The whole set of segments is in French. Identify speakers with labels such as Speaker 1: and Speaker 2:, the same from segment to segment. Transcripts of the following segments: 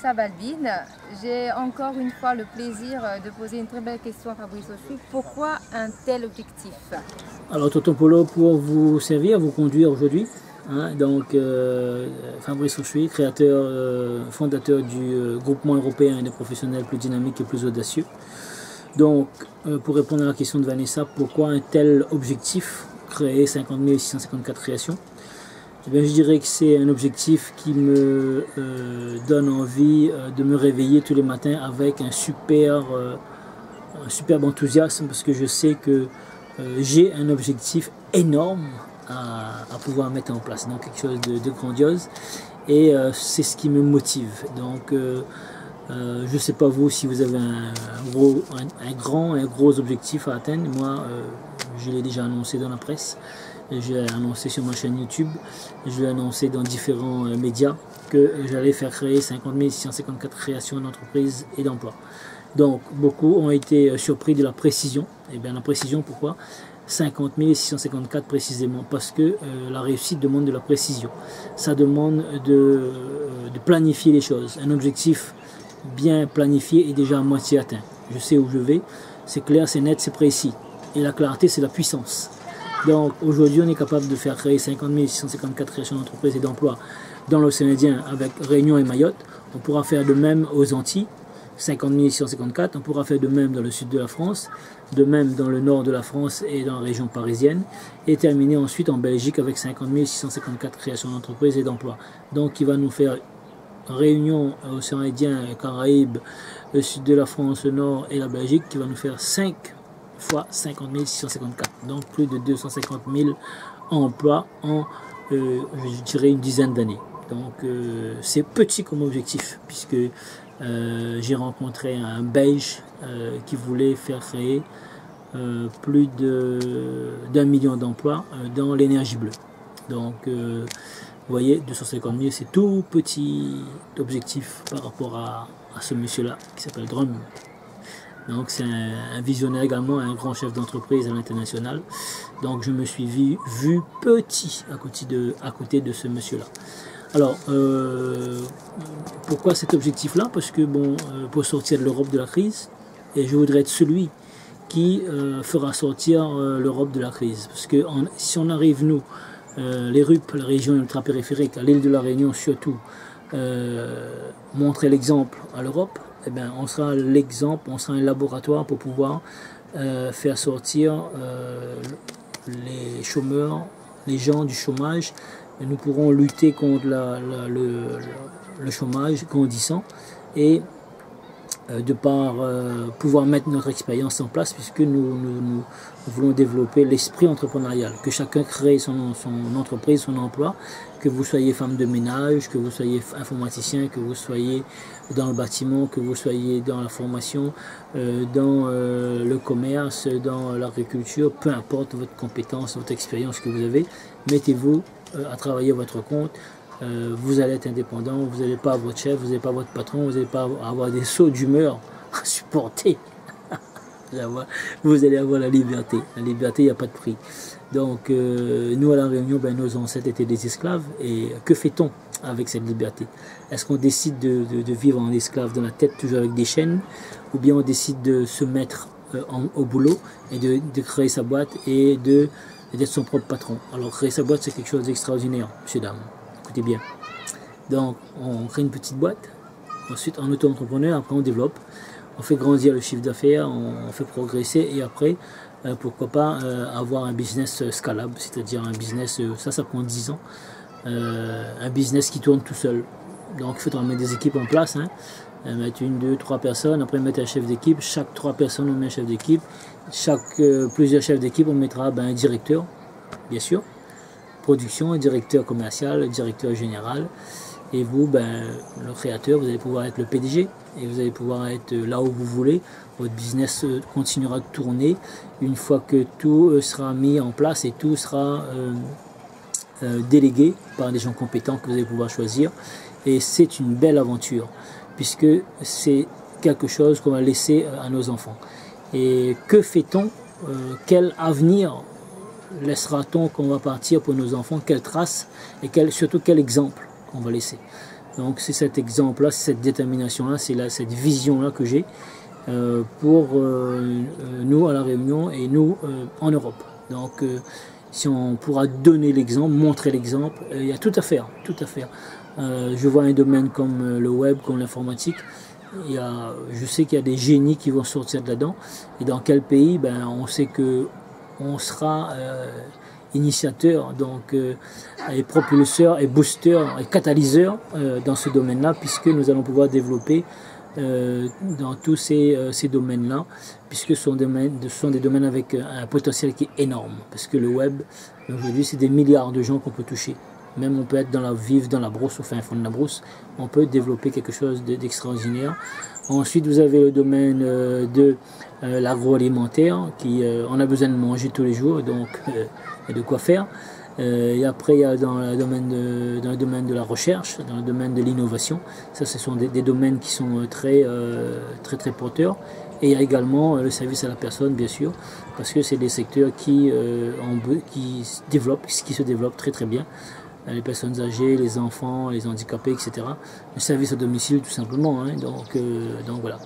Speaker 1: Vanessa Balbine. J'ai encore une fois le plaisir de poser une très belle question à Fabrice Auchuy. Pourquoi un tel objectif?
Speaker 2: Alors Tonton Polo, pour vous servir, vous conduire aujourd'hui, Fabrice Auchuy, créateur, fondateur du groupement européen des professionnels plus dynamiques et plus audacieux. Donc, pour répondre à la question de Vanessa, pourquoi un tel objectif, créer 50 654 créations? Eh bien, je dirais que c'est un objectif qui me donne envie de me réveiller tous les matins avec un superbe enthousiasme, parce que je sais que j'ai un objectif énorme à pouvoir mettre en place, donc quelque chose de grandiose, et c'est ce qui me motive. Donc je ne sais pas vous si vous avez un gros objectif à atteindre. Moi je l'ai déjà annoncé dans la presse, je l'ai annoncé sur ma chaîne YouTube, je l'ai annoncé dans différents médias que j'allais faire créer 50 654 créations d'entreprises et d'emplois. Donc beaucoup ont été surpris de la précision. Et bien la précision, pourquoi 50 654 précisément? Parce que la réussite demande de la précision. Ça demande de planifier les choses. Un objectif bien planifié est déjà à moitié atteint. Je sais où je vais, c'est clair, c'est net, c'est précis. Et la clarté, c'est la puissance. Donc aujourd'hui, on est capable de faire créer 50 654 créations d'entreprises et d'emplois dans l'océan Indien avec Réunion et Mayotte. On pourra faire de même aux Antilles, 50 654. On pourra faire de même dans le sud de la France, de même dans le nord de la France et dans la région parisienne, et terminer ensuite en Belgique avec 50 654 créations d'entreprises et d'emplois. Donc il va nous faire Réunion, océan Indien, Caraïbes, le sud de la France, le nord et la Belgique, qui va nous faire 5 fois 50 654. Donc plus de 250 000 emplois en, je dirais, une dizaine d'années. Donc c'est petit comme objectif, puisque j'ai rencontré un Belge qui voulait faire créer plus d'1 million d'emplois dans l'énergie bleue. Donc vous voyez, 250 000, c'est tout petit objectif par rapport à ce monsieur-là qui s'appelle Drum. Donc c'est un visionnaire également, un grand chef d'entreprise à l'international. Donc je me suis vu petit à côté de ce monsieur-là. Alors, pourquoi cet objectif-là? Parce que, bon, pour sortir de l'Europe de la crise, et je voudrais être celui qui fera sortir l'Europe de la crise. Parce que si on arrive, nous, les RUP, la région ultra-périphérique, à l'île de la Réunion surtout, montrer l'exemple à l'Europe, eh bien, on sera l'exemple, on sera un laboratoire pour pouvoir faire sortir les chômeurs, les gens du chômage. Et nous pourrons lutter contre le chômage grandissant et de par pouvoir mettre notre expérience en place, puisque nous voulons développer l'esprit entrepreneurial, que chacun crée son entreprise, son emploi, que vous soyez femme de ménage, que vous soyez informaticien, que vous soyez dans le bâtiment, que vous soyez dans la formation, dans le commerce, dans l'agriculture, peu importe votre compétence, votre expérience que vous avez, mettez-vous à travailler à votre compte. Vous allez être indépendant, vous n'allez pas avoir votre chef, vous n'allez pas votre patron, vous n'allez pas avoir des sauts d'humeur à supporter. Vous allez avoir la liberté. La liberté, il n'y a pas de prix. Donc, nous à La Réunion, ben, nos ancêtres étaient des esclaves. Et que fait-on avec cette liberté? Est-ce qu'on décide de vivre en esclave dans la tête, toujours avec des chaînes, ou bien on décide de se mettre au boulot et de créer sa boîte et d'être son propre patron? Alors, créer sa boîte, c'est quelque chose d'extraordinaire, monsieur, dame. Écoutez bien. Donc, on crée une petite boîte. Ensuite, en auto-entrepreneur, après, on développe. On fait grandir le chiffre d'affaires, on fait progresser. Et après, pourquoi pas avoir un business scalable, c'est-à-dire un business, ça prend 10 ans. Un business qui tourne tout seul. Donc, il faut mettre des équipes en place. Mettre 1, 2, 3 personnes. Après, mettre un chef d'équipe. Chaque 3 personnes, on met un chef d'équipe. Plusieurs chefs d'équipe, on mettra un directeur, bien sûr. Production, directeur commercial, directeur général, et vous, le créateur, vous allez pouvoir être le PDG, et vous allez pouvoir être là où vous voulez. Votre business continuera de tourner une fois que tout sera mis en place et tout sera délégué par des gens compétents que vous allez pouvoir choisir. Et c'est une belle aventure, puisque c'est quelque chose qu'on va laisser à nos enfants. Et que fait-on? Quel avenir laissera-t-on qu'on va partir pour nos enfants? Quelle trace et surtout quel exemple qu'on va laisser? Donc c'est cet exemple-là, cette détermination-là, c'est cette vision-là que j'ai pour nous à La Réunion et nous en Europe. Donc si on pourra donner l'exemple, montrer l'exemple, il y a tout à faire, tout à faire. Je vois un domaine comme le web, comme l'informatique. Je sais qu'il y a des génies qui vont sortir de là-dedans. Et dans quel pays, ben, on sait que on sera initiateur, donc et propulseur et booster et catalyseur dans ce domaine-là, puisque nous allons pouvoir développer dans tous ces domaines-là, puisque ce sont des domaines avec un potentiel qui est énorme. Parce que le web, aujourd'hui, c'est des milliards de gens qu'on peut toucher. Même on peut être vivre dans la brousse, au fin fond de la brousse, on peut développer quelque chose d'extraordinaire. Ensuite, vous avez le domaine de l'agroalimentaire, on a besoin de manger tous les jours, donc il y a de quoi faire. Et après, il y a dans le domaine de la recherche, dans le domaine de l'innovation. Ça, ce sont des domaines qui sont très porteurs. Et il y a également le service à la personne, bien sûr, parce que c'est des secteurs qui se développent très très bien. Les personnes âgées, les enfants, les handicapés, etc. Le service à domicile, tout simplement. Hein. Donc voilà.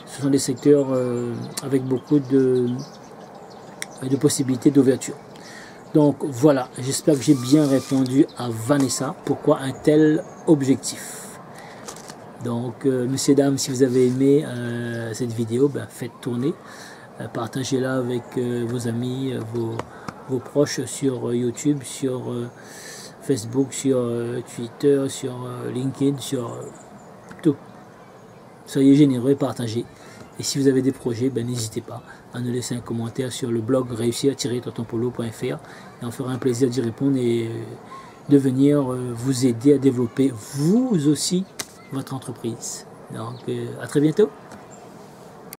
Speaker 2: Ce sont des secteurs avec beaucoup de possibilités d'ouverture. Donc voilà, j'espère que j'ai bien répondu à Vanessa. Pourquoi un tel objectif? Donc, messieurs, dames, si vous avez aimé cette vidéo, ben, faites tourner. Partagez-la avec vos amis, vos proches sur YouTube, sur Facebook, sur Twitter, sur LinkedIn, sur tout. Soyez généreux, partagez. Et si vous avez des projets, ben, n'hésitez pas à nous laisser un commentaire sur le blog réussir-tontonpolo.fr et on fera un plaisir d'y répondre et de venir vous aider à développer vous aussi votre entreprise. Donc à très bientôt.